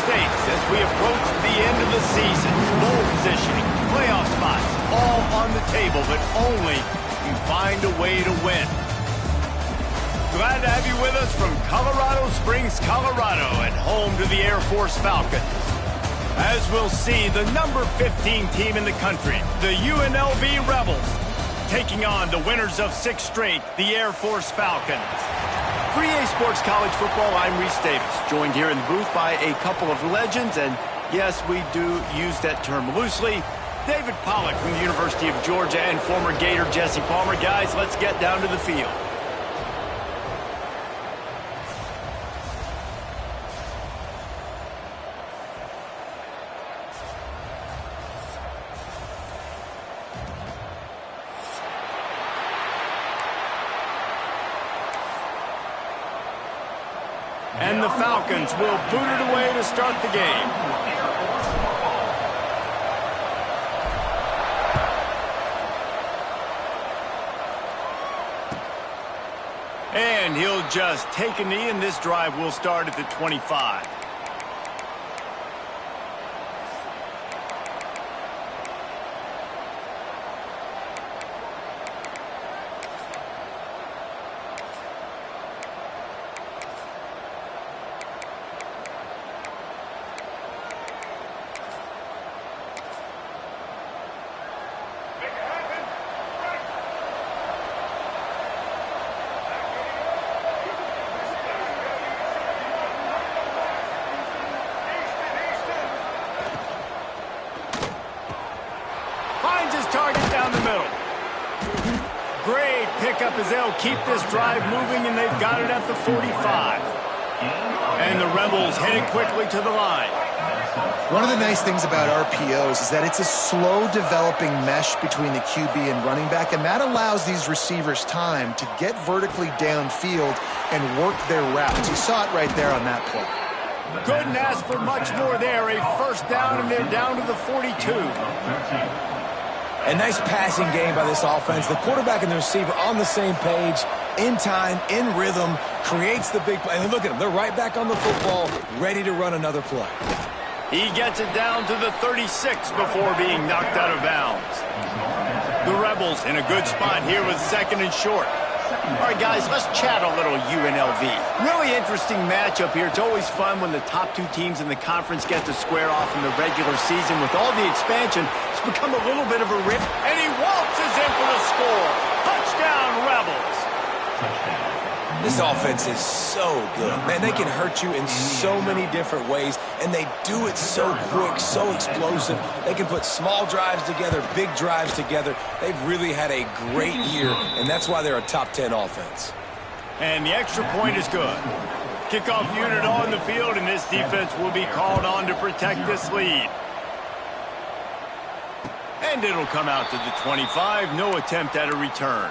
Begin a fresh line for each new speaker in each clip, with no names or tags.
stakes as we approach the end of the season. Bowl positioning, playoff spots, all on the table, but only if you find a way to win. Glad to have you with us from Colorado Springs, Colorado, and home to the Air Force Falcons. As we'll see, the number 15 team in the country, the UNLV Rebels, taking on the winners of 6 straight, the Air Force Falcons. For EA Sports College Football, I'm Reese Davis, joined here in the booth by a couple of legends, and yes, we do use that term loosely. David Pollack from the University of Georgia and former Gator Jesse Palmer. Guys, let's get down to the field. And the Falcons will boot it away to start the game. And he'll just take a knee, and this drive will start at the 25. Target down the middle. Great pickup as they'll keep this drive moving, and they've got it at the 45. And the Rebels headed quickly to the line.
One of the nice things about RPOs is that it's a slow developing mesh between the QB and running back, and that allows these receivers time to get vertically downfield and work their routes. You saw it right there on that play.
Couldn't ask for much more there. A first down, and they're down to the 42.
A nice passing game by this offense. The quarterback and the receiver on the same page, in time, in rhythm, creates the big play. And look at them. They're right back on the football, ready to run another play.
He gets it down to the 36 before being knocked out of bounds. The Rebels in a good spot here with second and short. All right, guys, let's chat a little UNLV. Really interesting matchup here. It's always fun when the top 2 teams in the conference get to square off in the regular season. With all the expansion, it's become a little bit of a rip. And he waltzes in for the score. Touchdown, Rebels.
This offense is so good. Man, they can hurt you in so many different ways, and they do it so quick, so explosive. They can put small drives together, big drives together. They've really had a great year, and that's why they're a top 10 offense.
And the extra point is good. Kickoff unit on the field, and this defense will be called on to protect this lead. And it'll come out to the 25. No attempt at a return.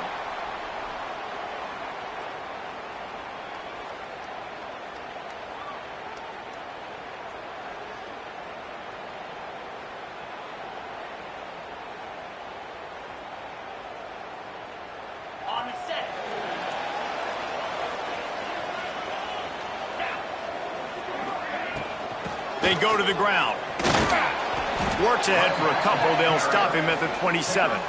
They go to the ground. Works ahead for a couple. They'll stop him at the 27.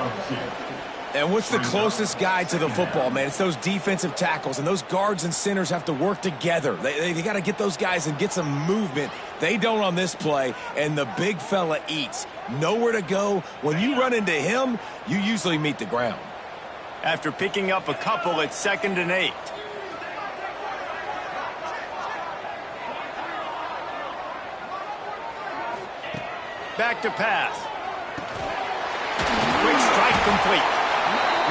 And what's the closest guy to the football, man? It's those defensive tackles, and those guards and centers have to work together. They got to get those guys and get some movement. They don't on this play, and the big fella eats. Nowhere to go. When you run into him, you usually meet the ground.
After picking up a couple, it's 2nd and 8. Back to pass. Quick strike complete.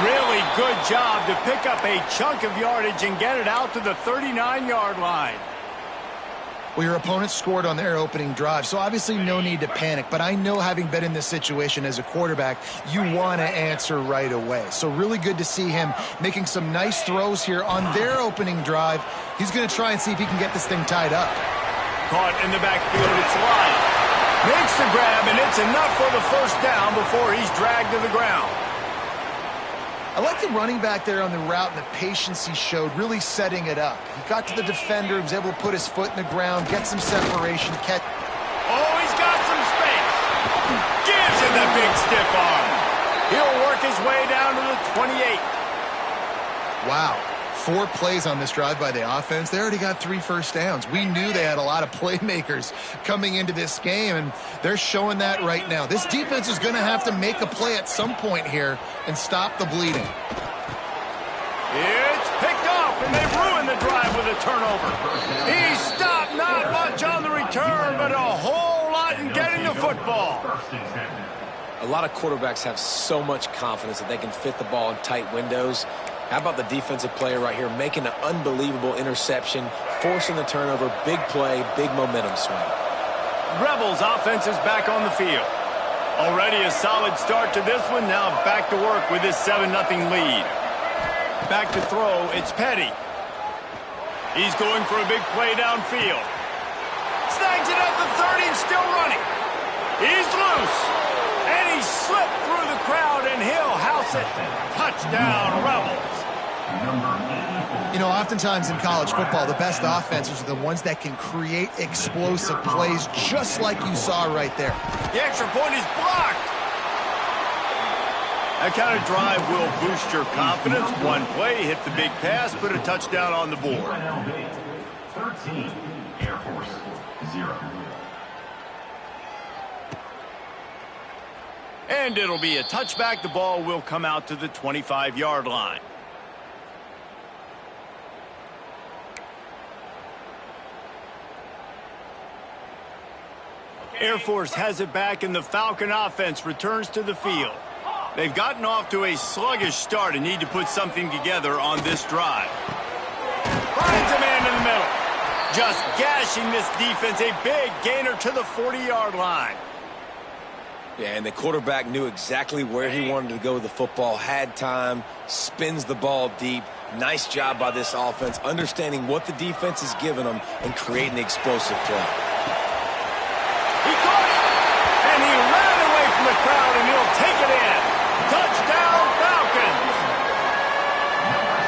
Really good job to pick up a chunk of yardage and get it out to the 39-yard line.
Well, your opponent scored on their opening drive, so obviously no need to panic. But I know, having been in this situation as a quarterback, you want to answer right away. So really good to see him making some nice throws here on their opening drive. He's going to try and see if he can get this thing tied up.
Caught in the backfield, it's Lyle. Makes the grab, and it's enough for the first down before he's dragged to the ground.
I like the running back there on the route and the patience he showed, really setting it up. He got to the defender, he was able to put his foot in the ground, get some separation, catch.
the big stiff arm. He'll work his way down to the 28.
Wow. 4 plays on this drive by the offense. They already got 3 first downs. We knew they had a lot of playmakers coming into this game, and they're showing that right now. This defense is going to have to make a play at some point here and stop the bleeding.
It's picked off, and they've ruined the drive with a turnover. He stopped, not much on the return, but a whole lot in getting the football.
A lot of quarterbacks have so much confidence that they can fit the ball in tight windows. How about the defensive player right here making an unbelievable interception, forcing the turnover, big play, big momentum swing.
Rebels offense is back on the field. Already a solid start to this one. Now back to work with this 7-0 lead. Back to throw, it's Petty. He's going for a big play downfield. Snags it at the 30 and still running. He's loose. And he slipped through the crowd, and he'll house it. Touchdown, Rebels.
You know, oftentimes in college football, the best offenses are the ones that can create explosive plays, just like you saw right there.
The extra point is blocked. That kind of drive will boost your confidence. One play, hit the big pass, put a touchdown on the board.
13, Air Force, 0.
And it'll be a touchback. The ball will come out to the 25-yard line. Air Force has it back, and the Falcon offense returns to the field. They've gotten off to a sluggish start and need to put something together on this drive. Finds a man in the middle. Just gashing this defense. A big gainer to the 40-yard line.
Yeah, and the quarterback knew exactly where he wanted to go with the football, had time, spins the ball deep. Nice job by this offense, understanding what the defense is giving them and creating the explosive play.
He caught it, and he ran away from the crowd, and he'll take it in. Touchdown, Falcons!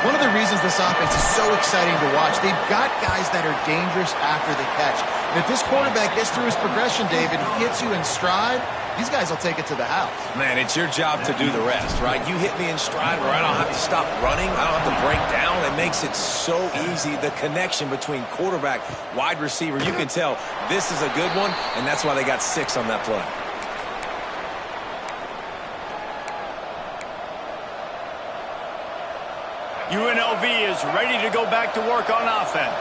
One of the reasons this offense is so exciting to watch, they've got guys that are dangerous after the catch. And if this quarterback gets through his progression, David, he hits you in stride, these guys will take it to the house.
Man, it's your job to do the rest, right? You hit me in stride where I don't have to stop running. I don't have to break down. It makes it so easy. The connection between quarterback, wide receiver, you can tell this is a good one, and that's why they got 6 on that play.
UNLV is ready to go back to work on offense.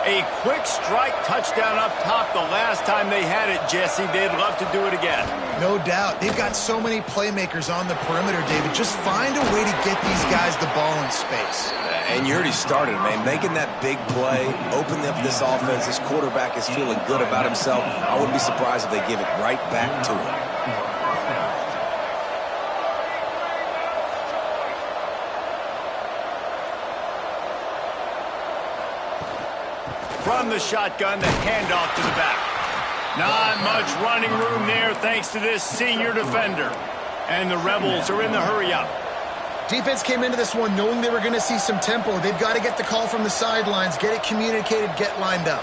A quick strike touchdown up top the last time they had it, Jesse. They'd love to do it again.
No doubt. They've got so many playmakers on the perimeter, David. Just find a way to get these guys the ball in space.
And you already started, man. Making that big play, opening up this offense. This quarterback is feeling good about himself. I wouldn't be surprised if they give it right back to him.
From the shotgun, the handoff to the back. Not much running room there thanks to this senior defender. And the Rebels are in the hurry-up.
Defense came into this one knowing they were going to see some tempo. They've got to get the call from the sidelines, get it communicated, get lined up.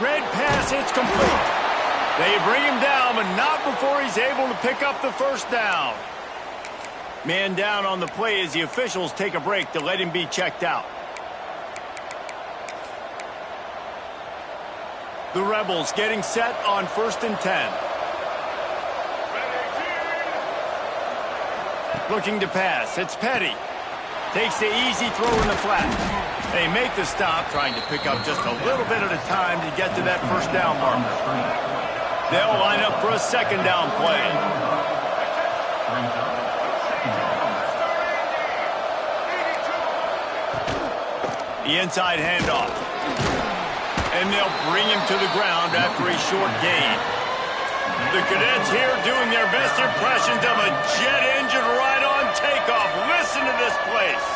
Red pass, it's complete. They bring him down, but not before he's able to pick up the first down. Man down on the play as the officials take a break to let him be checked out. The Rebels getting set on 1st and 10. Looking to pass, it's Petty. Takes the easy throw in the flat. They make the stop, trying to pick up just a little bit at a time to get to that first down marker. They'll line up for a second down play. The inside handoff. And they'll bring him to the ground after a short gain. The Cadets here doing their best impressions of a jet engine right on takeoff. Listen to this place.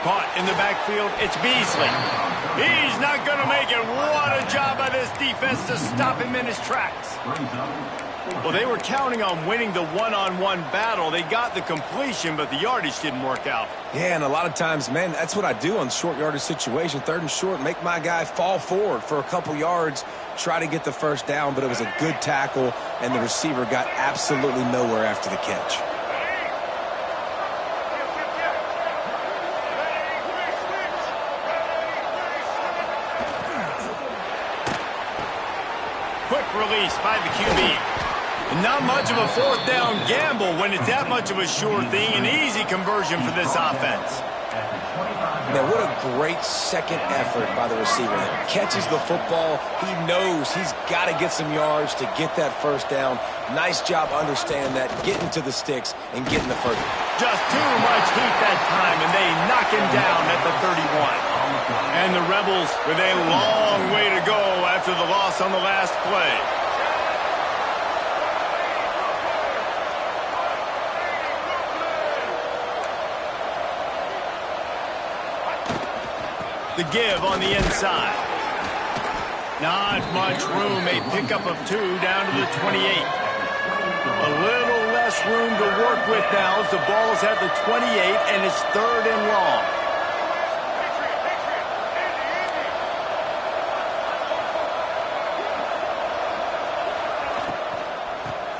Caught in the backfield, it's Beasley. He's not going to make it. What a job by this defense to stop him in his tracks. Well, they were counting on winning the one-on-one battle. They got the completion, but the yardage didn't work out.
Yeah, and a lot of times, man, that's what I do on short yardage situation. 3rd and short, make my guy fall forward for a couple yards, try to get the first down, but it was a good tackle, and the receiver got absolutely nowhere after the catch.
Quick release by the QB. Not much of a 4th down gamble when it's that much of a sure thing. An easy conversion for this offense.
Now, what a great second effort by the receiver there. Catches the football. He knows he's got to get some yards to get that first down. Nice job understanding that, getting to the sticks and getting the first.
Just too much heat that time, and they knock him down at the 31. And the Rebels with a long way to go after the loss on the last play. The give on the inside. Not much room. A pickup of 2 down to the 28. A little less room to work with now as the ball's at the 28 and it's 3rd and long.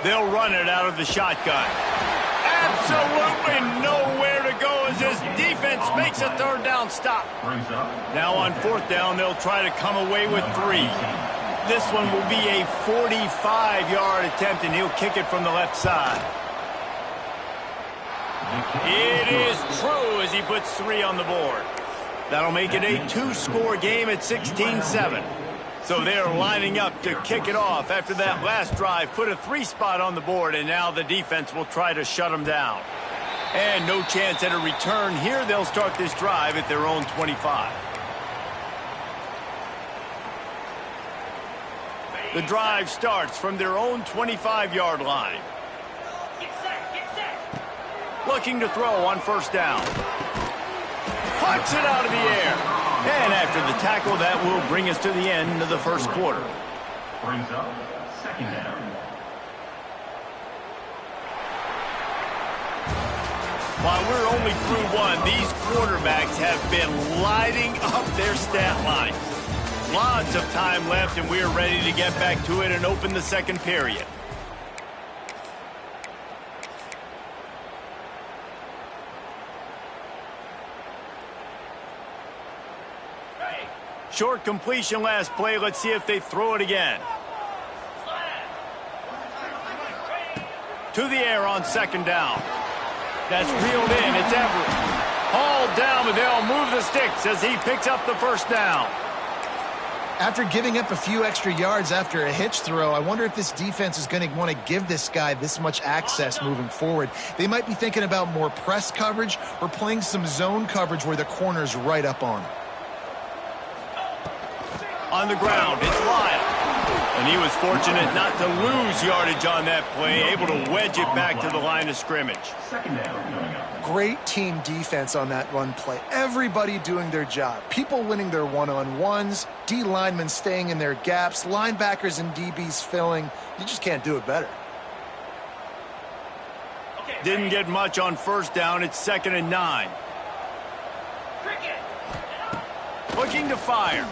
They'll run it out of the shotgun. Absolutely nowhere to go as this defense makes a 3rd down stop. Now on 4th down, they'll try to come away with 3. This one will be a 45-yard attempt, and he'll kick it from the left side. It is true as he puts 3 on the board. That'll make it a 2-score game at 16-7. So they're lining up to kick it off after that last drive. Put a 3 spot on the board, and now the defense will try to shut them down. And no chance at a return here. They'll start this drive at their own 25. The drive starts from their own 25-yard line. Looking to throw on 1st down. Puts it out of the air. And after the tackle, that will bring us to the end of the 1st quarter.
Brings up 2nd down.
While we're only through 1, these quarterbacks have been lighting up their stat lines. Lots of time left, and we're ready to get back to it and open the 2nd period. Short completion last play. Let's see if they throw it again. To the air on 2nd down. That's reeled in. It's Everett. Hauled down, but they'll move the sticks as he picks up the 1st down.
After giving up a few extra yards after a hitch throw, I wonder if this defense is going to want to give this guy this much access moving forward. They might be thinking about more press coverage or playing some zone coverage where the corner's right up on him.
On the ground, it's Lyle. And he was fortunate not to lose yardage on that play, able to wedge it back to the line of scrimmage.
2nd down.
Great team defense on that run play. Everybody doing their job. People winning their one-on-ones, D linemen staying in their gaps, linebackers and DBs filling. You just can't do it better.
Didn't get much on 1st down. It's 2nd and 9. Looking to fire.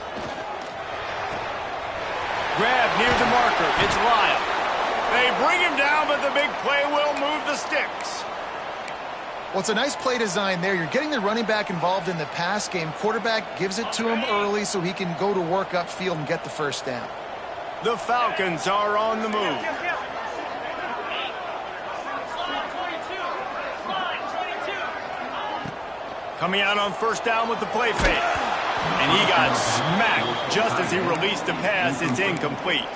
Grab near the marker. It's Lyle. They bring him down, but the big play will move the sticks.
Well, it's a nice play design there. You're getting the running back involved in the pass game. Quarterback gives it to him early so he can go to work upfield and get the 1st down.
The Falcons are on the move. Coming out on 1st down with the play fake. And he got smacked just as he released the pass. It's incomplete.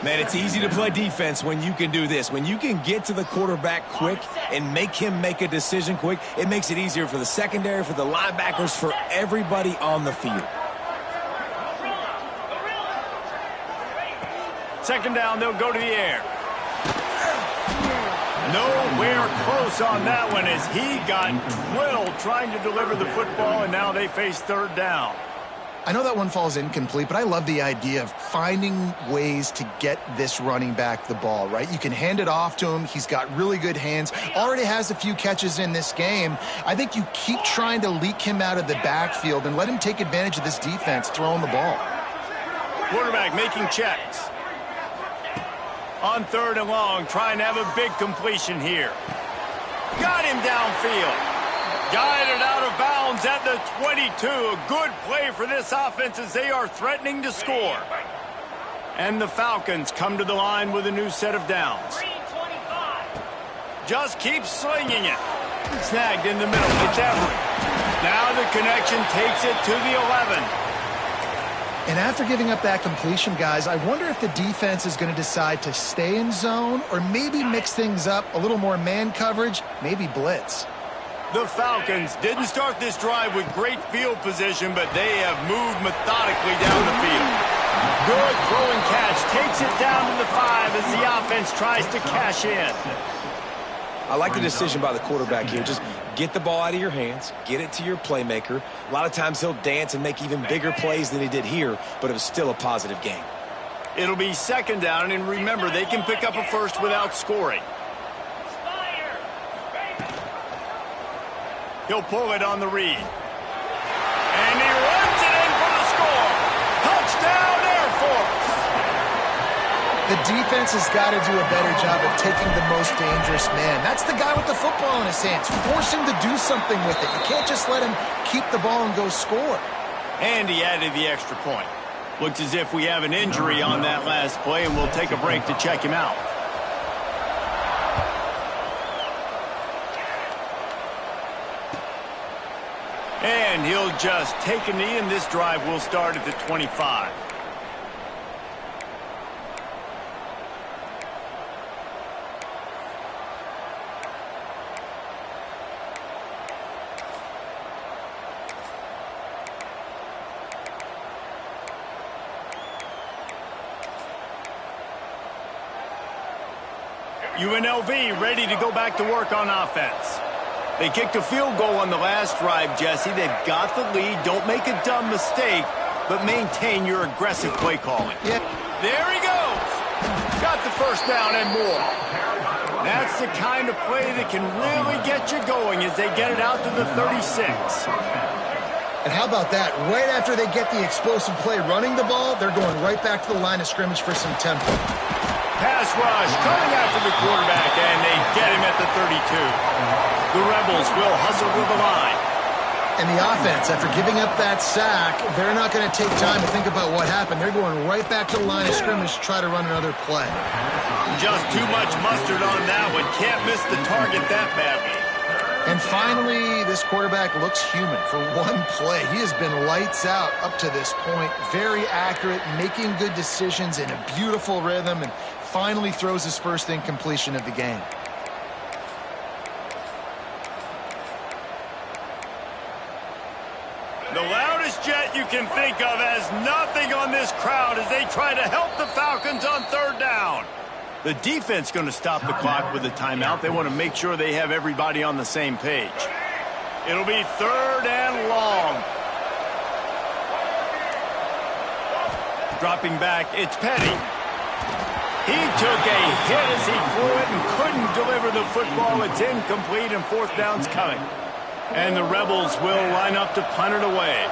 Man, it's easy to play defense when you can do this. When you can get to the quarterback quick and make him make a decision quick, it makes it easier for the secondary, for the linebackers, for everybody on the field.
2nd down, they'll go to the air. Nowhere close on that one as he got drilled trying to deliver the football, and now they face 3rd down.
I know that one falls incomplete, but I love the idea of finding ways to get this running back the ball, right? You can hand it off to him. He's got really good hands, already has a few catches in this game. I think you keep trying to leak him out of the backfield and let him take advantage of this defense throwing the ball.
Quarterback making checks. On 3rd and long, trying to have a big completion here. Got him downfield. Guided out of bounds at the 22. A good play for this offense as they are threatening to score. And the Falcons come to the line with a new set of downs. Just keep slinging it. Snagged in the middle. It's Everett. Now the connection takes it to the 11.
And after giving up that completion, guys, I wonder if the defense is going to decide to stay in zone or maybe mix things up, a little more man coverage, maybe blitz.
The Falcons didn't start this drive with great field position, but they have moved methodically down the field. Good throwing catch, takes it down to the 5 as the offense tries to cash in.
I like the decision by the quarterback here. Just get the ball out of your hands, get it to your playmaker. A lot of times he'll dance and make even bigger plays than he did here, but it was still a positive game.
It'll be 2nd down, and remember, they can pick up a first without scoring. He'll pull it on the read. And he runs it in for the score. Touchdown, Air Force.
The defense has got to do a better job of taking the most dangerous man. That's the guy with the football in his hands. Force him to do something with it. You can't just let him keep the ball and go score.
And he added the extra point. Looks as if we have an injury on that last play, and we'll take a break to check him out. And he'll just take a knee, and this drive will start at the 25. UNLV ready to go back to work on offense. They kicked a field goal on the last drive, Jesse. They've got the lead. Don't make a dumb mistake, but maintain your aggressive play calling.
Yeah.
There he goes. Got the first down and more. That's the kind of play that can really get you going as they get it out to the 36.
And how about that? Right after they get the explosive play running the ball, they're going right back to the line of scrimmage for some tempo.
Pass rush coming after the quarterback, and they get him at the 32. The Rebels will hustle to the line.
And the offense, after giving up that sack, they're not going to take time to think about what happened. They're going right back to the line of scrimmage to try to run another play.
Just too much mustard on that one. Can't miss the target that badly.
And finally, this quarterback looks human for one play. He has been lights out up to this point. Very accurate, making good decisions in a beautiful rhythm, and finally throws his first incompletion of the game.
The loudest jet you can think of has nothing on this crowd as they try to help the Falcons on 3rd down. The defense going to stop the clock with a timeout. They want to make sure they have everybody on the same page. It'll be 3rd and long. Dropping back, it's Petty. He took a hit as he threw it and couldn't deliver the football. It's incomplete, and 4th down's coming. And the Rebels will line up to punt it away.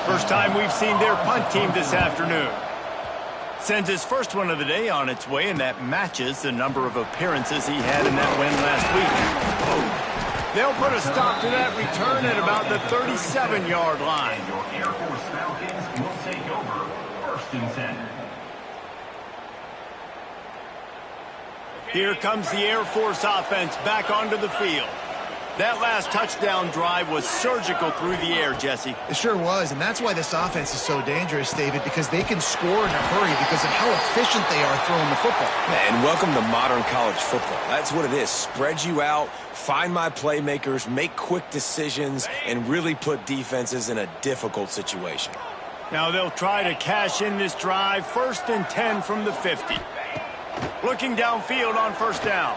First time we've seen their punt team this afternoon. Sends his first one of the day on its way, and that matches the number of appearances he had in that win last week. They'll put a stop to that return at about the 37-yard line.
Your Air Force Falcons will take over 1st and 10.
Here comes the Air Force offense back onto the field. That last touchdown drive was surgical through the air, Jesse.
It sure was, and that's why this offense is so dangerous, David, because they can score in a hurry because of how efficient they are throwing the football.
And welcome to modern college football. That's what it is. Spread you out, find my playmakers, make quick decisions, and really put defenses in a difficult situation.
Now they'll try to cash in this drive. 1st and 10 from the 50. Looking downfield on 1st down.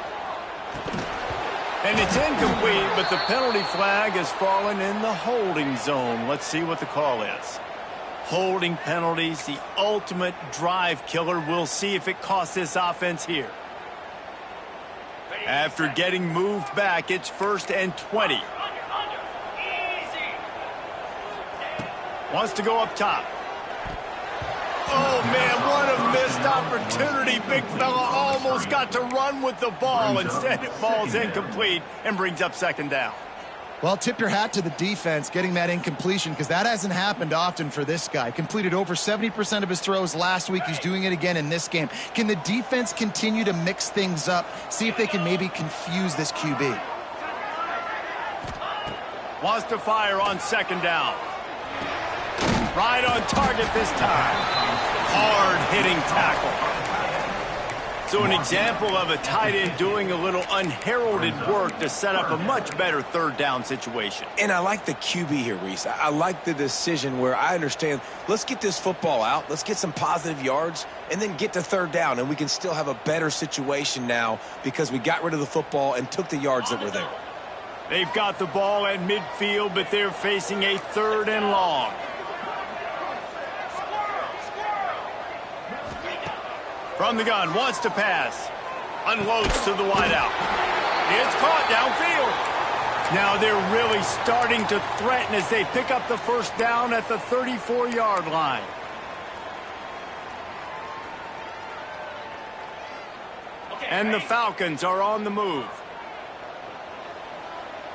And it's incomplete, but the penalty flag has fallen in the holding zone. Let's see what the call is. Holding penalties, the ultimate drive killer. We'll see if it costs this offense here. After getting moved back, it's 1st and 20. Wants to go up top. Oh, man, what a missed opportunity. Big fella almost got to run with the ball. Instead, it falls incomplete and brings up 2nd down.
Well, tip your hat to the defense getting that incompletion, because that hasn't happened often for this guy. Completed over 70% of his throws last week. He's doing it again in this game. Can the defense continue to mix things up, see if they can maybe confuse this QB?
Wants to fire on 2nd down. Right on target this time. Hard-hitting tackle. So an example of a tight end doing a little unheralded work to set up a much better 3rd down situation.
And I like the QB here, Reese. I like the decision where I understand, let's get this football out, let's get some positive yards, and then get to 3rd down, and we can still have a better situation now because we got rid of the football and took the yards that were there.
They've got the ball at midfield, but they're facing a 3rd and long. From the gun, wants to pass. Unloads to the wideout. It's caught downfield. Now they're really starting to threaten as they pick up the 1st down at the 34-yard line. And the Falcons are on the move.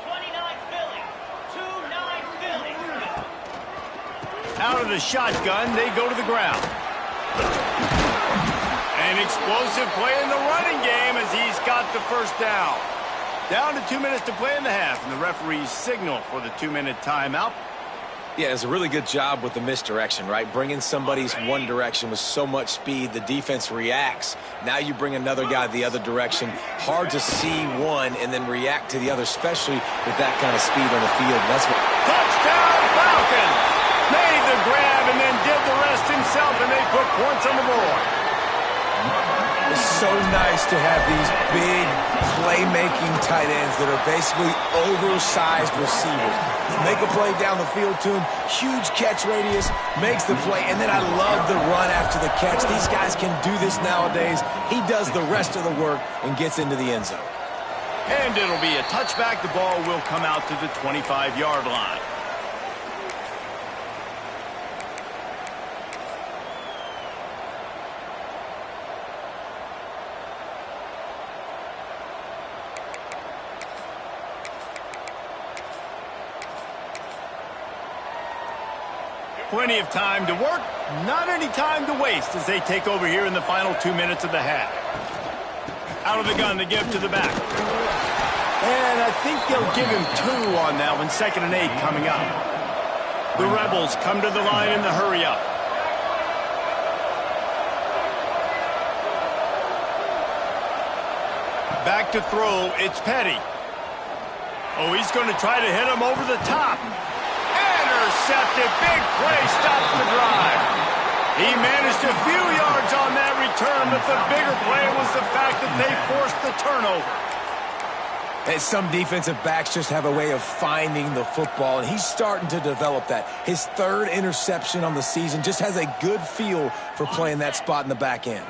29 Philly. 2-9 Philly.
Out of the shotgun, they go to the ground. An explosive play in the running game as he's got the 1st down. Down to 2 minutes to play in the half, and the referees signal for the 2-minute timeout.
Yeah, it's a really good job with the misdirection, right? Bringing somebody's one direction with so much speed, the defense reacts. Now you bring another guy the other direction. Hard to see one and then react to the other, especially with that kind of speed on the field. That's what.
Touchdown, Falcons! Made the grab and then did the rest himself, and they put points on the board.
It's so nice to have these big playmaking tight ends that are basically oversized receivers. Make a play down the field to him, huge catch radius, makes the play, and then I love the run after the catch. These guys can do this nowadays. He does the rest of the work and gets into the end zone.
And it'll be a touchback. The ball will come out to the 25-yard line. Plenty of time to work, not any time to waste as they take over here in the final 2 minutes of the half. Out of the gun to give to the back. And I think they'll give him 2 on that one, 2nd and 8 coming up. The Rebels come to the line in the hurry up. Back to throw, it's Petty. Oh, he's going to try to hit him over the top. Intercepted, big play, stops the drive. He managed a few yards on that return, but the bigger play was the fact that they forced the turnover.
And some defensive backs just have a way of finding the football, and he's starting to develop that. His 3rd interception on the season, just has a good feel for playing that spot in the back end.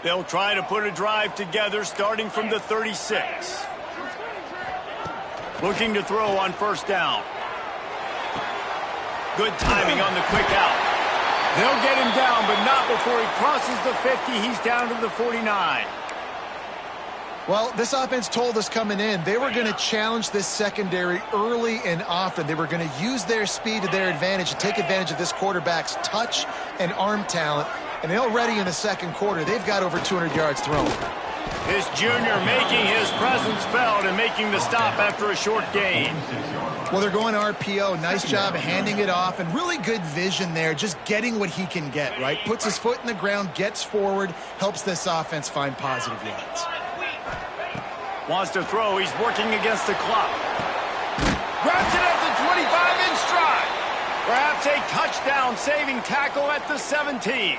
They'll try to put a drive together starting from the 36. Looking to throw on 1st down. Good timing on the quick out. They'll get him down, but not before he crosses the 50. He's down to the 49.
Well, this offense told us coming in they were going to challenge this secondary early and often. They were going to use their speed to their advantage and take advantage of this quarterback's touch and arm talent. And already in the 2nd quarter, they've got over 200 yards thrown.
This junior making his presence felt and making the stop after a short gain.
Well, they're going RPO. Nice job handing it off, and really good vision there, just getting what he can get, right? Puts his foot in the ground, gets forward, helps this offense find positive yards.
Wants to throw. He's working against the clock. Grabs it at the 25 in stride. Perhaps a touchdown-saving tackle at the 17.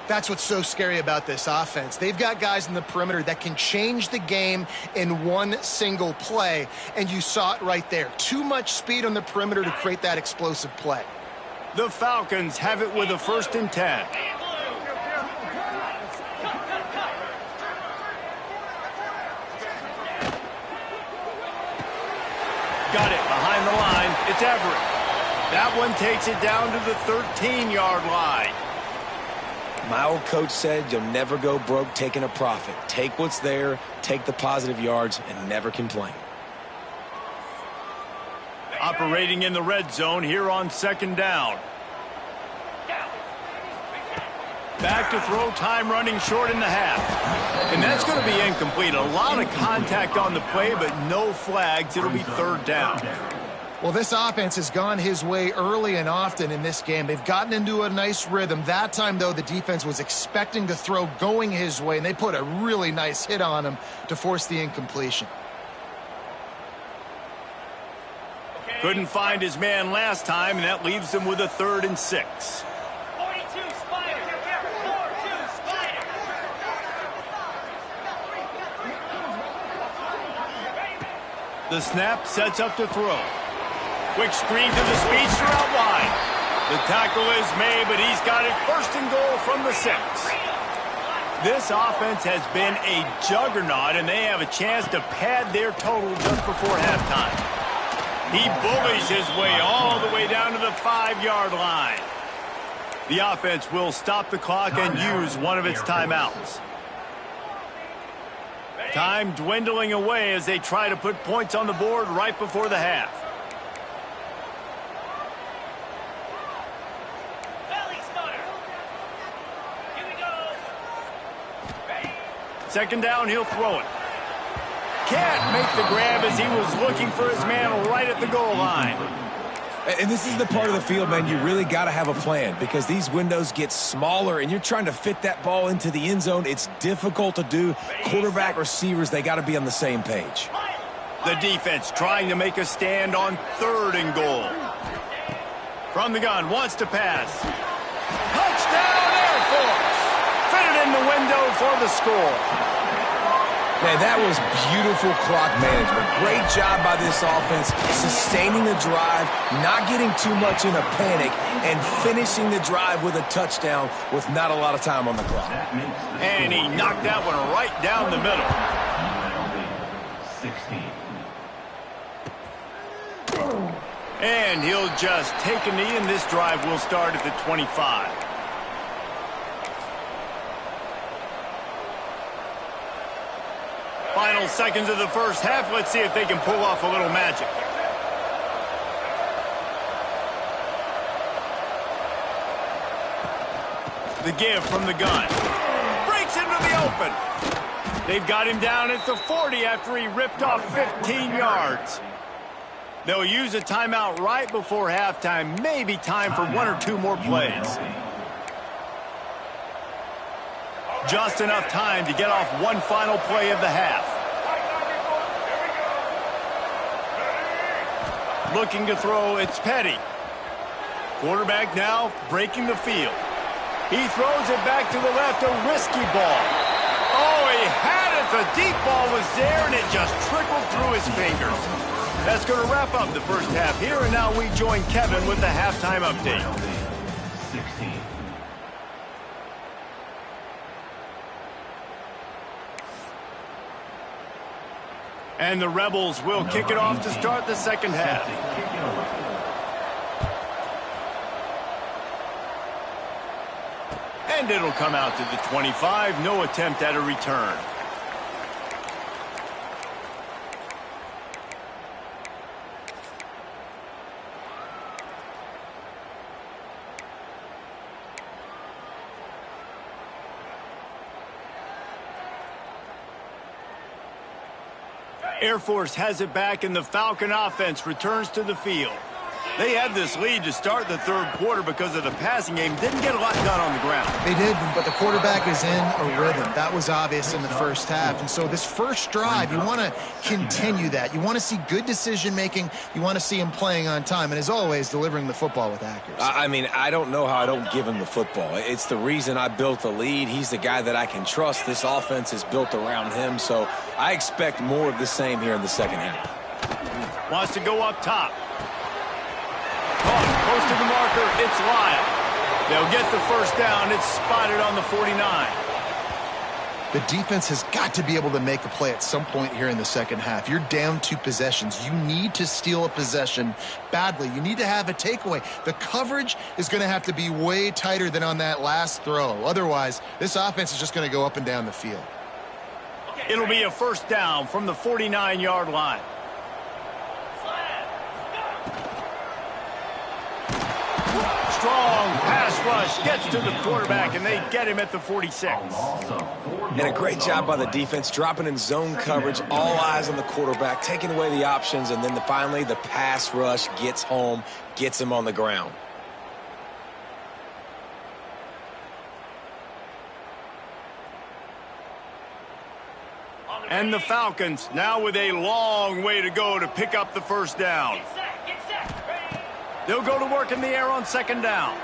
That's what's so scary about this offense. They've got guys in the perimeter that can change the game in one single play, and you saw it right there. Too much speed on the perimeter to create that explosive play.
The Falcons have it with a 1st and 10. Got it behind the line. It's Everett. That one takes it down to the 13-yard line.
My old coach said you'll never go broke taking a profit. Take what's there, take the positive yards, and never complain.
Operating in the red zone here on 2nd down. Back to throw, time running short in the half. And that's going to be incomplete. A lot of contact on the play, but no flags. It'll be 3rd down.
Well, this offense has gone his way early and often in this game. They've gotten into a nice rhythm. That time, though, the defense was expecting the throw going his way, and they put a really nice hit on him to force the incompletion.
Couldn't find his man last time, and that leaves him with a 3rd and 6.
42 Spider. 4-2 Spider.
The snap sets up to throw. Quick screen to the speedster out wide. The tackle is made, but he's got it 1st and goal from the 6. This offense has been a juggernaut, and they have a chance to pad their total just before halftime. He bullies his way all the way down to the 5-yard line. The offense will stop the clock and use one of its timeouts. Time dwindling away as they try to put points on the board right before the half.
Valley starter. Here we go.
2nd down, he'll throw it. Can't make the grab as he was looking for his man right at the goal line.
And this is the part of the field, man, you really got to have a plan because these windows get smaller and you're trying to fit that ball into the end zone. It's difficult to do. Quarterback, receivers, they got to be on the same page.
The defense trying to make a stand on 3rd and goal. From the gun, wants to pass. Touchdown, Air Force! Fitted in the window for the score.
Man, that was beautiful clock management. Great job by this offense, sustaining the drive, not getting too much in a panic, and finishing the drive with a touchdown with not a lot of time on the clock.
And he knocked that one right down the middle.
16.
And he'll just take a knee, and this drive will start at the 25. Final seconds of the 1st half. Let's see if they can pull off a little magic. The give from the gun. Breaks into the open. They've got him down at the 40 after he ripped off 15 yards. They'll use a timeout right before halftime. Maybe time for 1 or 2 more plays. Just enough time to get off one final play of the half. Looking to throw, it's Petty. Quarterback now breaking the field. He throws it back to the left, a risky ball. Oh, he had it. The deep ball was there, and it just trickled through his fingers. That's going to wrap up the 1st half here, and now we join Kevin with the halftime update.
16.
And the Rebels will kick it off to start the 2nd half. And it'll come out to the 25. No attempt at a return. Air Force has it back, and the Falcon offense returns to the field. They had this lead to start the 3rd quarter because of the passing game. Didn't get a lot done on the ground.
They did, but the quarterback is in a rhythm. That was obvious in the 1st half. And so this 1st drive, you want to continue that. You want to see good decision-making. You want to see him playing on time. And as always, delivering the football with accuracy.
I mean, I don't know how I don't give him the football. It's the reason I built the lead. He's the guy that I can trust. This offense is built around him. So I expect more of the same here in the 2nd half.
Wants to go up top. Close to the marker, it's Lyle. They'll get the first down. It's spotted on the 49.
The defense has got to be able to make a play at some point here in the second half. You're down 2 possessions. You need to steal a possession badly. You need to have a takeaway. The coverage is going to have to be way tighter than on that last throw. Otherwise, this offense is just going to go up and down the field.
It'll be a first down from the 49-yard line. Strong pass rush gets to the quarterback, and they get him at the 46.
And a great job by the defense, dropping in zone coverage, all eyes on the quarterback, taking away the options, and then finally the pass rush gets home, gets him on the ground.
And the Falcons now with a long way to go to pick up the first down. They'll go to work in the air on second down.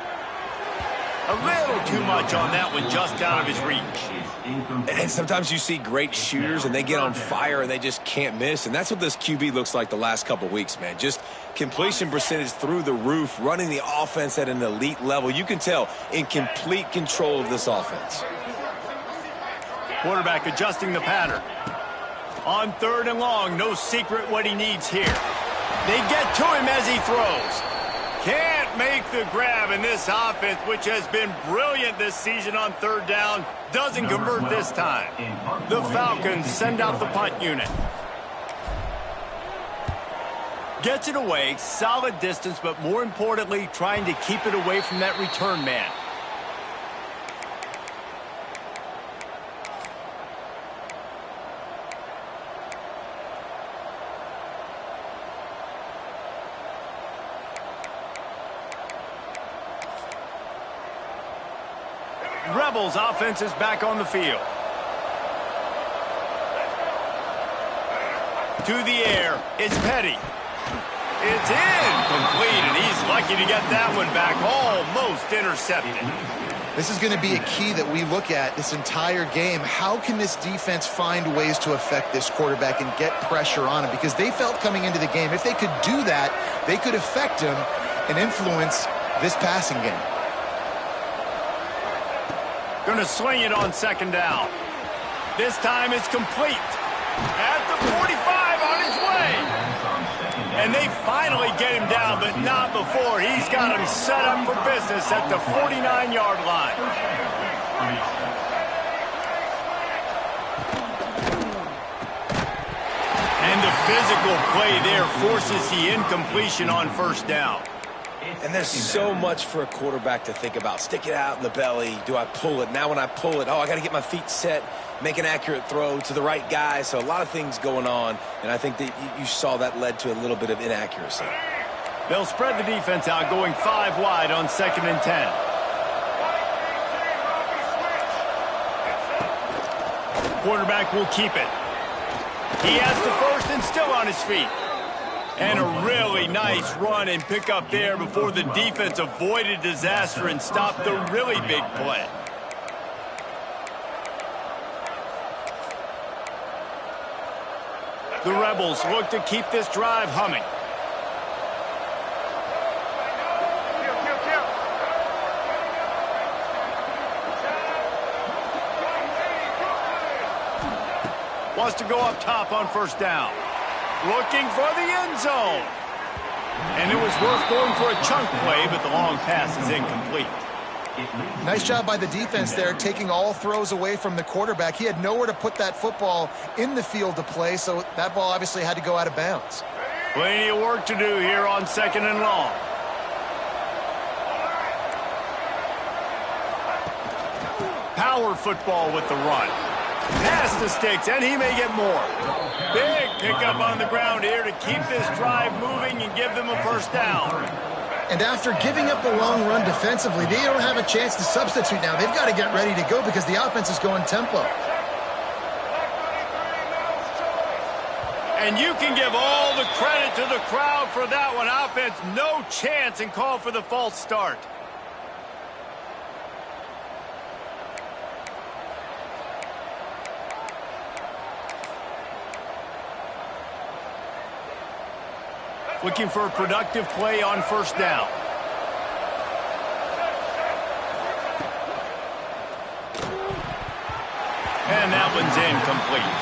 A little too much on that one, just out of his reach.
And sometimes you see great shooters and they get on fire and they just can't miss. And that's what this QB looks like the last couple weeks, man. Just completion percentage through the roof, running the offense at an elite level. You can tell in complete control of this offense.
Quarterback adjusting the pattern. On third and long, no secret what he needs here. They get to him as he throws. Can't make the grab, in this offense, which has been brilliant this season on third down, doesn't convert this time. The Falcons send out the punt unit. Gets it away, solid distance, but more importantly, trying to keep it away from that return man. Rebels offense is back on the field. To the air, it's Petty. It's incomplete, and he's lucky to get that one back, almost intercepted.
This is going to be a key that we look at this entire game. How can this defense find ways to affect this quarterback and get pressure on him? Because they felt coming into the game, if they could do that, they could affect him and influence this passing game.
Going to sling it on second down. This time it's complete. At the 45, on his way. And they finally get him down, but not before. He's got him set up for business at the 49-yard line. And the physical play there forces the incompletion on first down.
And there's so much for a quarterback to think about. Stick it out in the belly. Do I pull it? Now when I pull it, I got to get my feet set, make an accurate throw to the right guy. So a lot of things going on, and I think that you saw that led to a little bit of inaccuracy.
They'll spread the defense out, going 5 wide on 2nd and 10. Quarterback will keep it. He has the first and still on his feet. And a really nice run and pick up there before the defense avoided disaster and stopped the really big play. The Rebels look to keep this drive humming. Wants to go up top on first down. Looking for the end zone. And it was worth going for a chunk play, but the long pass is incomplete.
Nice job by the defense there, taking all throws away from the quarterback. He had nowhere to put that football in the field to play, so that ball obviously had to go out of bounds.
Plenty of work to do here on 2nd and long. Power football with the run. Pass the sticks, and he may get more. Big pickup on the ground here to keep this drive moving and give them a first down.
And after giving up the long run defensively, they don't have a chance to substitute now. They've got to get ready to go because the offense is going tempo.
And you can give all the credit to the crowd for that one. Offense, no chance, and call for the false start. Looking for a productive play on first down. And that one's incomplete.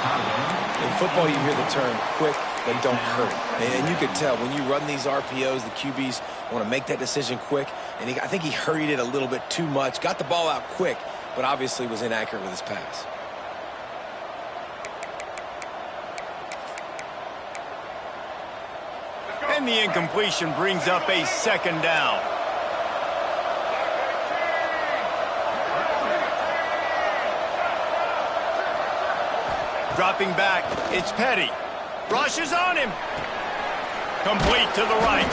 In football, you hear the term quick but don't hurt. And you could tell when you run these RPOs, the QBs want to make that decision quick. And I think he hurried it a little bit too much. Got the ball out quick, but obviously was inaccurate with his pass.
And the incompletion brings up a second down. Dropping back, it's Petty. Rushes on him. Complete to the right.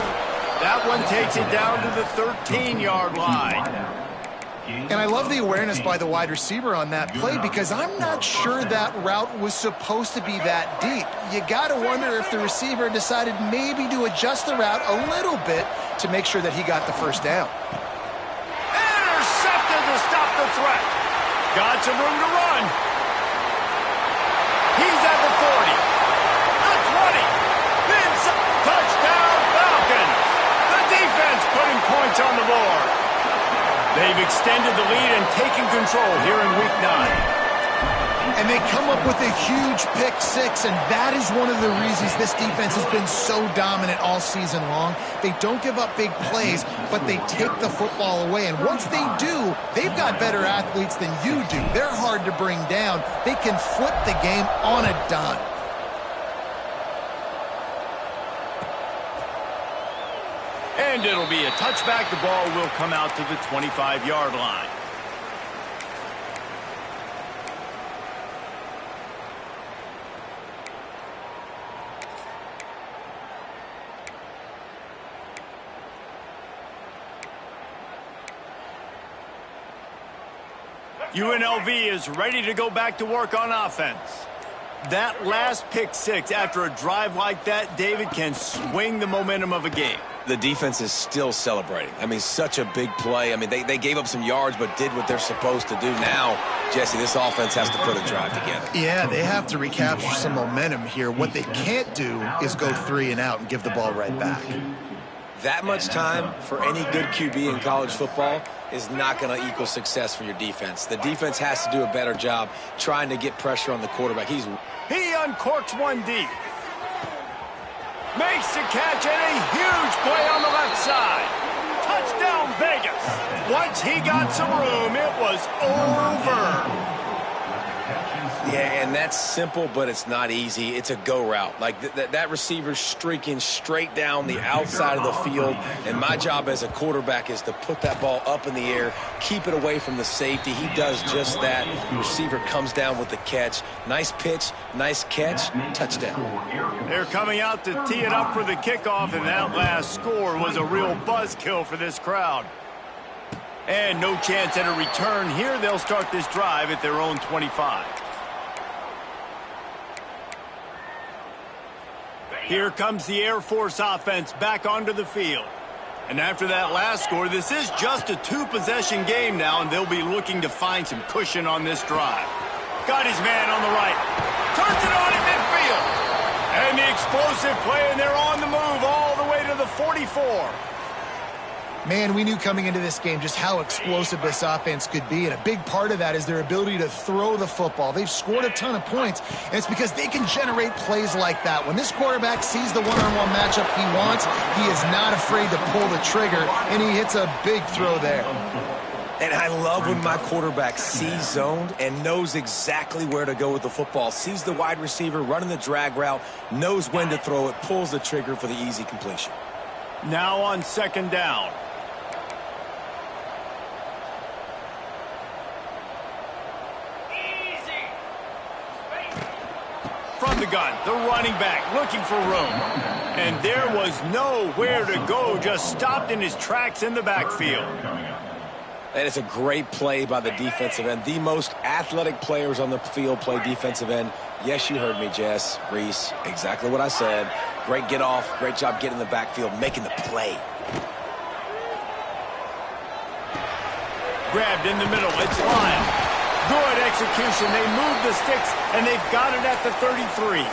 That one takes it down to the 13-yard line.
And I love the awareness by the wide receiver on that play because I'm not sure that route was supposed to be that deep. You got to wonder if the receiver decided maybe to adjust the route a little bit to make sure that he got the first down.
Intercepted to stop the threat. Got some room to run. He's at the 40. The 20. Then touchdown Falcons. The defense putting points on the board. They've extended the lead and taken control here in Week 9.
And they come up with a huge pick six, and that is one of the reasons this defense has been so dominant all season long. They don't give up big plays, but they take the football away. And once they do, they've got better athletes than you do. They're hard to bring down. They can flip the game on a dime.
And it'll be a touchback. The ball will come out to the 25-yard line. UNLV is ready to go back to work on offense. That last pick six after a drive like that, David, can swing the momentum of a game.
The defense is still celebrating. I mean, such a big play. I mean, they gave up some yards but did what they're supposed to do. Now, Jesse, this offense has to put a drive together.
Yeah, they have to recapture some momentum here. What they can't do is go 3 and out and give the ball right back.
That much time for any good QB in college football is not going to equal success for your defense. The defense has to do a better job trying to get pressure on the quarterback.
He uncorks one deep. Makes the catch and a huge play on the left side. Touchdown Vegas. Once he got some room, it was over.
Yeah, and that's simple, but it's not easy. It's a go route. Like that receiver's streaking straight down the outside of the field, and my job as a quarterback is to put that ball up in the air, keep it away from the safety. He does just that. The receiver comes down with the catch. Nice pitch, nice catch, touchdown.
They're coming out to tee it up for the kickoff, and that last score was a real buzzkill for this crowd. And no chance at a return here. They'll start this drive at their own 25. Here comes the Air Force offense back onto the field. And after that last score, this is just a 2-possession game now, and they'll be looking to find some cushion on this drive. Got his man on the right. Turns it on in midfield. And the explosive play, and they're on the move all the way to the 44.
Man, we knew coming into this game just how explosive this offense could be, and a big part of that is their ability to throw the football. They've scored a ton of points, and it's because they can generate plays like that. When this quarterback sees the one-on-one matchup he wants, he is not afraid to pull the trigger, and he hits a big throw there.
And I love when my quarterback sees zoned and knows exactly where to go with the football. Sees the wide receiver running the drag route, knows when to throw it, pulls the trigger for the easy completion.
Now on second down. From the gun, the running back looking for room. And there was nowhere to go, just stopped in his tracks in the backfield.
That is a great play by the defensive end. The most athletic players on the field play defensive end. Yes, you heard me, Jess, Reese, exactly what I said. Great get off, great job getting in the backfield, making the play.
Grabbed in the middle, it's Lyle. Good execution. They move the sticks, and they've got it at the 33.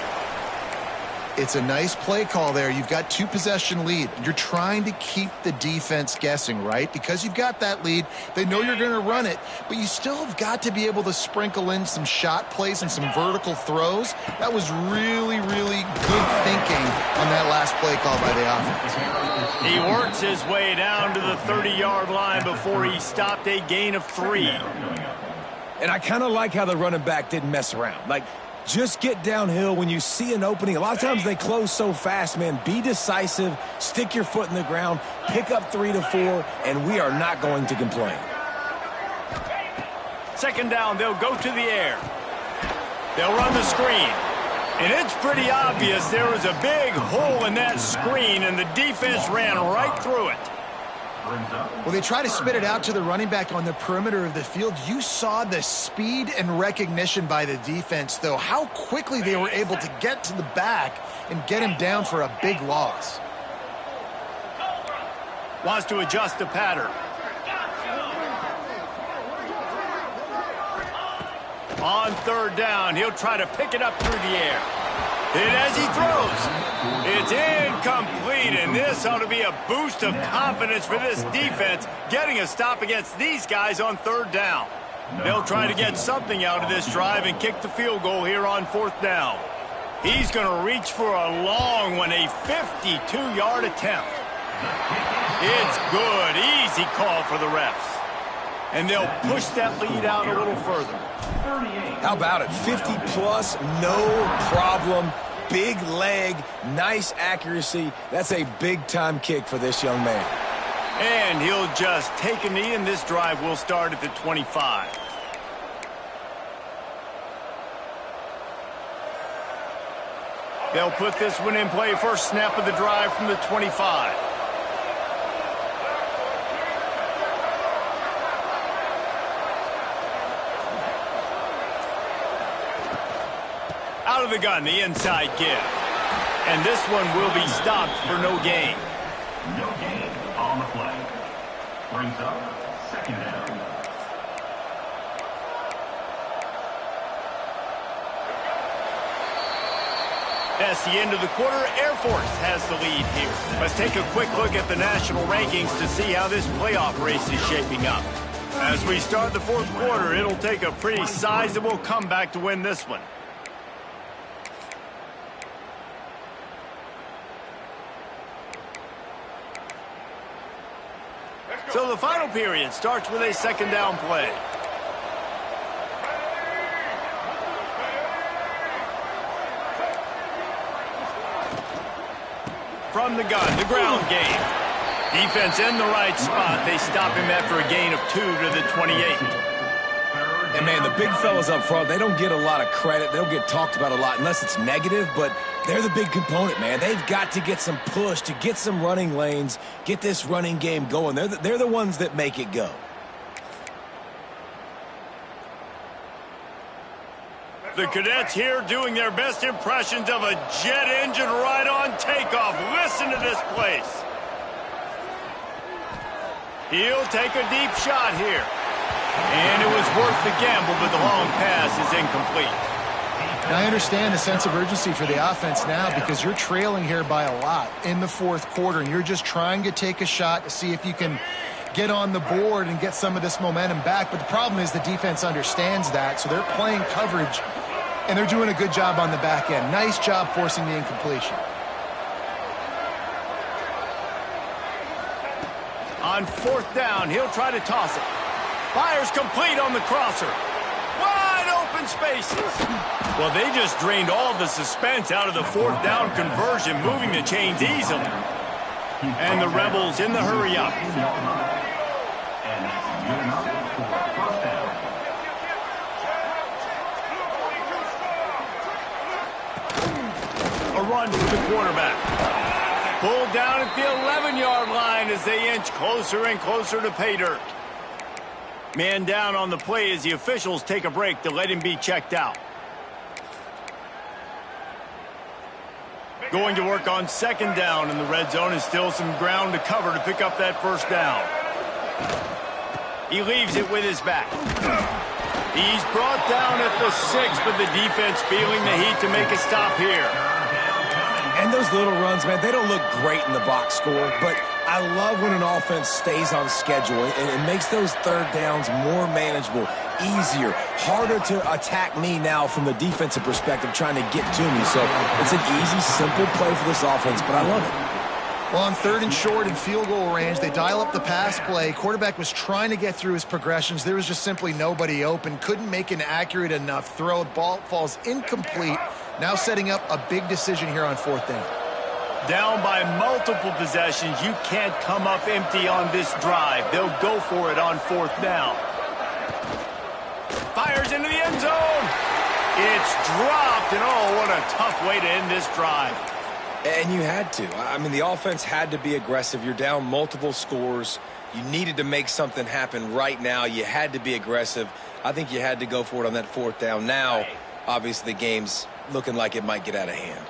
It's a nice play call there. You've got 2-possession lead. You're trying to keep the defense guessing, right? Because you've got that lead, they know you're going to run it, but you still have got to be able to sprinkle in some shot plays and some vertical throws. That was really, really good thinking on that last play call by the offense.
He works his way down to the 30-yard line before he stopped a gain of 3.
And I kind of like how the running back didn't mess around. Like, just get downhill when you see an opening. A lot of times they close so fast, man. Be decisive, stick your foot in the ground, pick up 3 to 4, and we are not going to complain.
Second down, they'll go to the air. They'll run the screen. And it's pretty obvious there was a big hole in that screen, and the defense ran right through it.
Well, they try to spit it out to the running back on the perimeter of the field. You saw the speed and recognition by the defense, though, how quickly they were able to get to the back and get him down for a big loss.
Wants to adjust the pattern. On third down, he'll try to pick it up through the air. And as he throws, it's incomplete, and this ought to be a boost of confidence for this defense, getting a stop against these guys on third down. They'll try to get something out of this drive and kick the field goal here on fourth down. He's going to reach for a long one, a 52-yard attempt. It's good, easy call for the refs. And they'll push that lead out a little further.
How about it? 50-plus, no problem. Big leg, nice accuracy. That's a big-time kick for this young man.
And he'll just take a knee, and this drive will start at the 25. They'll put this one in play, first snap of the drive from the 25. Out of the gun, the inside give. And this one will be stopped for no gain.
No gain on the play. Brings up second down.
That's the end of the quarter. Air Force has the lead here. Let's take a quick look at the national rankings to see how this playoff race is shaping up. As we start the fourth quarter, it'll take a pretty sizable comeback to win this one. So the final period starts with a second down play. From the gun, the ground game. Defense in the right spot. They stop him after a gain of 2 to the 28.
And, man, the big fellas up front, they don't get a lot of credit. They don't get talked about a lot unless it's negative, but they're the big component, man. They've got to get some push to get some running lanes, get this running game going. They're the ones that make it go.
The cadets here doing their best impressions of a jet engine right on takeoff. Listen to this place. He'll take a deep shot here. And it was worth the gamble, but the long pass is incomplete.
And I understand the sense of urgency for the offense now because you're trailing here by a lot in the fourth quarter, and you're just trying to take a shot to see if you can get on the board and get some of this momentum back. But the problem is the defense understands that, so they're playing coverage, and they're doing a good job on the back end. Nice job forcing the incompletion.
On fourth down, he'll try to toss it. Fires complete on the crosser. Wide open spaces. Well, they just drained all the suspense out of the fourth down conversion, moving the chains easily. And the Rebels in the hurry up.
And that's good enough for first down.
A run for the quarterback. Pulled down at the 11-yard line as they inch closer and closer to pay dirt. Man down on the play as the officials take a break to let him be checked out. Going to work on second down in the red zone, and still some ground to cover to pick up that first down. He leaves it with his back. He's brought down at the 6, but the defense feeling the heat to make a stop here.
those little runs, man, they don't look great in the box score, but I love when an offense stays on schedule and it makes those third downs more manageable, easier, harder to attack me now from the defensive perspective trying to get to me. So it's an easy, simple play for this offense, but I love it.
Well, on 3rd and short and field goal range, they dial up the pass play. Quarterback was trying to get through his progressions. There was just simply nobody open. Couldn't make an accurate enough throw. Ball falls incomplete. Now setting up a big decision here on 4th down.
Down by multiple possessions, you can't come up empty on this drive. They'll go for it on 4th down. Fires into the end zone. It's dropped, and oh, what a tough way to end this drive.
And you had to. I mean, the offense had to be aggressive. You're down multiple scores. You needed to make something happen right now. You had to be aggressive. I think you had to go for it on that 4th down. Now, obviously, the game's looking like it might get out of hand.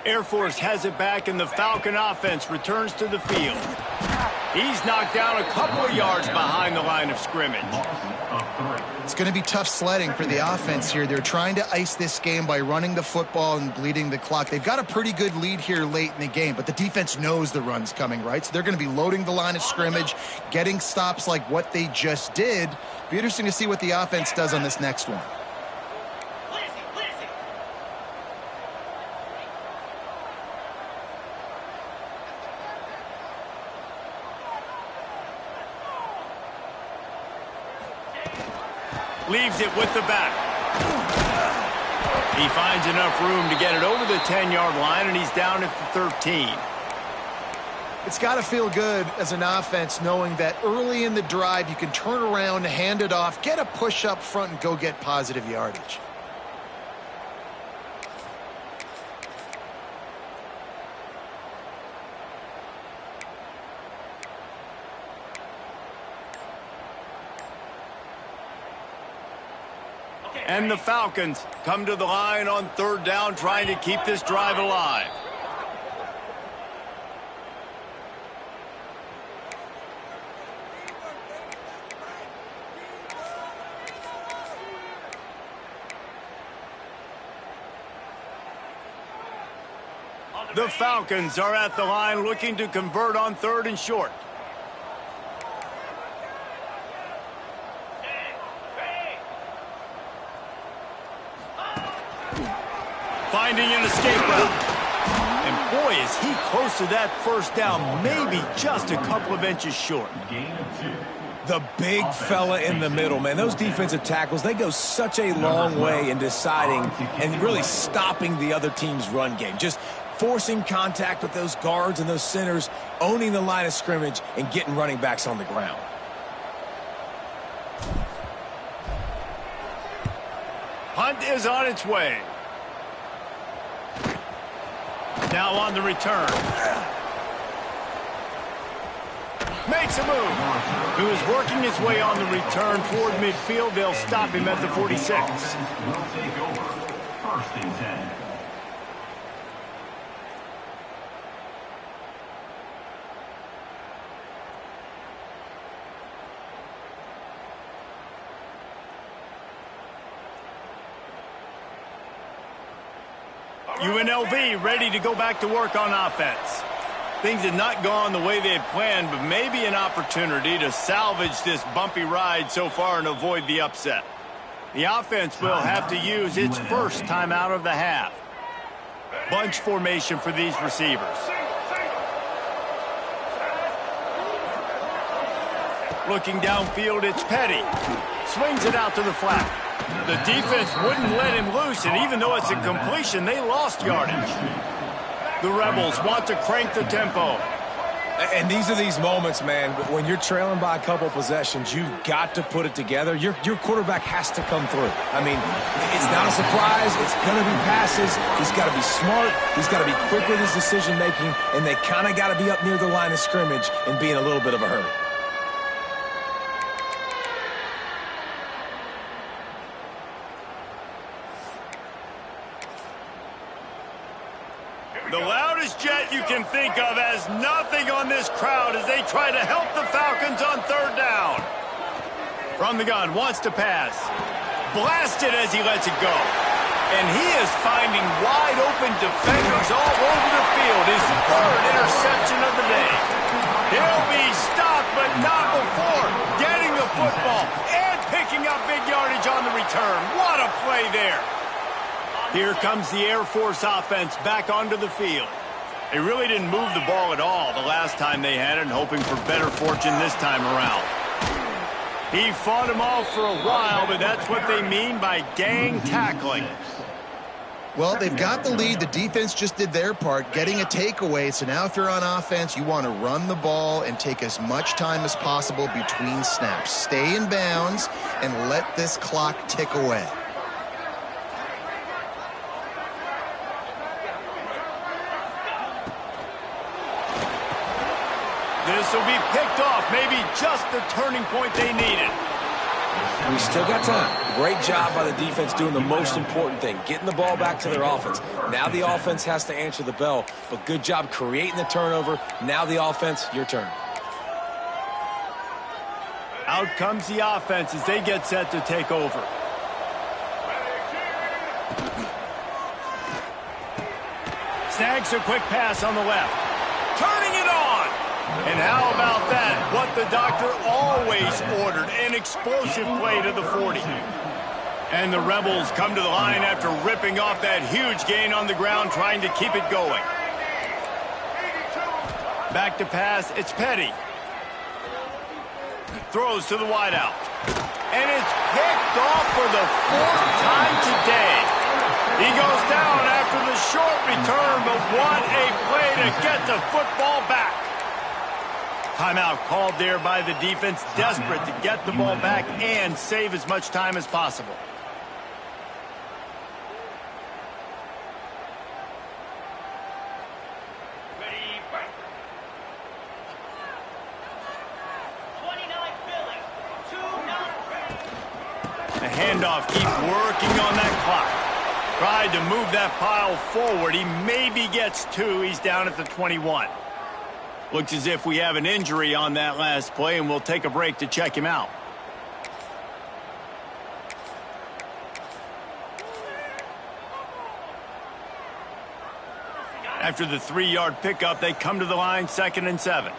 Air Force has it back, and the Falcon offense returns to the field. He's knocked down a couple of yards behind the line of scrimmage.
It's going to be tough sledding for the offense here. They're trying to ice this game by running the football and bleeding the clock. They've got a pretty good lead here late in the game, but the defense knows the run's coming, right? So they're going to be loading the line of scrimmage, getting stops like what they just did. Be interesting to see what the offense does on this next one.
Leaves it with the back. He finds enough room to get it over the 10-yard line, and he's down at the 13.
It's got to feel good as an offense knowing that early in the drive you can turn around, hand it off, get a push up front, and go get positive yardage.
And the Falcons come to the line on 3rd down, trying to keep this drive alive. The Falcons are at the line looking to convert on 3rd and short. Finding an escape route. And boy, is he close to that 1st down, maybe just a couple of inches short.
The big fella in the middle, man. Those defensive tackles, they go such a long way in deciding and really stopping the other team's run game. Just forcing contact with those guards and those centers, owning the line of scrimmage, and getting running backs on the ground.
Punt is on its way. Now on the return. Makes a move. He was working his way on the return toward midfield. They'll stop him at the 46.
Will take over 1st and 10.
UNLV ready to go back to work on offense. Things had not gone the way they had planned, but maybe an opportunity to salvage this bumpy ride so far and avoid the upset. The offense will have to use its first timeout of the half. Bunch formation for these receivers. Looking downfield, it's Petty. Swings it out to the flat. The defense wouldn't let him loose, and even though it's a completion, they lost yardage. The Rebels want to crank the tempo.
And these are these moments, man, when you're trailing by a couple possessions, you've got to put it together. Your quarterback has to come through. I mean, it's not a surprise. It's going to be passes. He's got to be smart. He's got to be quick with his decision-making, and they kind of got to be up near the line of scrimmage and be in a little bit of a hurry.
The loudest jet you can think of has nothing on this crowd as they try to help the Falcons on 3rd down. From the gun, wants to pass. Blasted as he lets it go. And he is finding wide-open defenders all over the field. His third interception of the day. He'll be stopped, but not before getting the football and picking up big yardage on the return. What a play there. Here comes the Air Force offense back onto the field. They really didn't move the ball at all the last time they had it, and hoping for better fortune this time around. He fought him off for a while, but that's what they mean by gang tackling.
Well, they've got the lead. The defense just did their part, getting a takeaway. So now if you're on offense, you want to run the ball and take as much time as possible between snaps. Stay in bounds and let this clock tick away.
This will be picked off, maybe just the turning point they needed.
We still got time. Great job by the defense doing the most important thing, getting the ball back to their offense. Now the offense has to answer the bell, but good job creating the turnover. Now the offense, your turn.
Out comes the offense as they get set to take over. Snags a quick pass on the left. Turning it on. And how about that? What the doctor always ordered, an explosive play to the 40. And the Rebels come to the line after ripping off that huge gain on the ground, trying to keep it going. Back to pass, it's Petty. Throws to the wideout. And it's picked off for the fourth time today. He goes down after the short return, but what a play to get the football back. Timeout called there by the defense, desperate to get the ball back and save as much time as possible.
Ready, break. 29 Philly, 2-0.
The handoff keeps working on that clock. Tried to move that pile forward. He maybe gets two. He's down at the 21. Looks as if we have an injury on that last play, and we'll take a break to check him out. After the 3-yard pickup, they come to the line, 2nd and 7.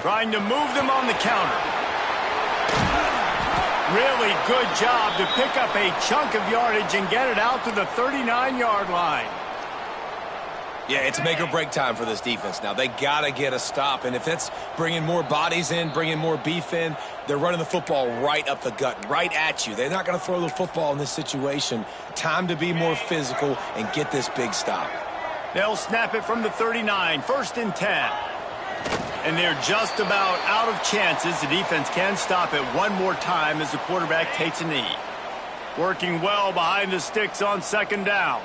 Trying to move them on the counter. Really good job to pick up a chunk of yardage and get it out to the 39-yard line.
Yeah, it's make or break time for this defense now. They got to get a stop, and if it's bringing more bodies in, bringing more beef in, they're running the football right up the gut, right at you. They're not going to throw the football in this situation. Time to be more physical and get this big stop.
They'll snap it from the 39, 1st and 10. And they're just about out of chances. The defense can stop it one more time as the quarterback takes a knee. Working well behind the sticks on 2nd down.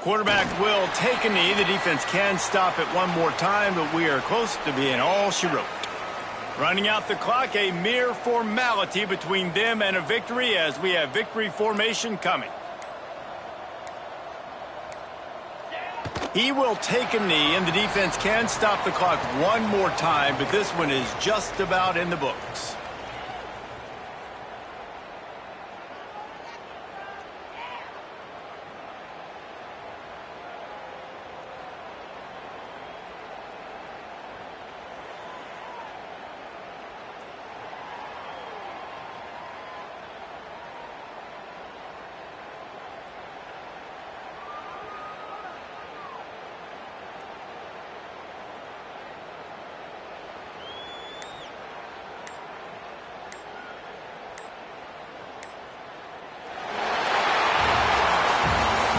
Quarterback will take a knee. The defense can stop it one more time, but we are close to being all she wrote. Running out the clock, a mere formality between them and a victory as we have victory formation coming. He will take a knee, and the defense can stop the clock one more time, but this one is just about in the books.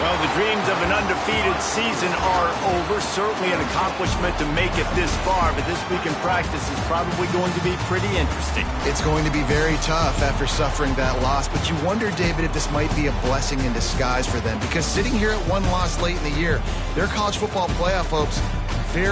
Well, the dreams of an undefeated season are over. Certainly an accomplishment to make it this far, but this week in practice is probably going to be pretty interesting.
It's going to be very tough after suffering that loss, but you wonder, David, if this might be a blessing in disguise for them, because sitting here at one loss late in the year, their college football playoff hopes very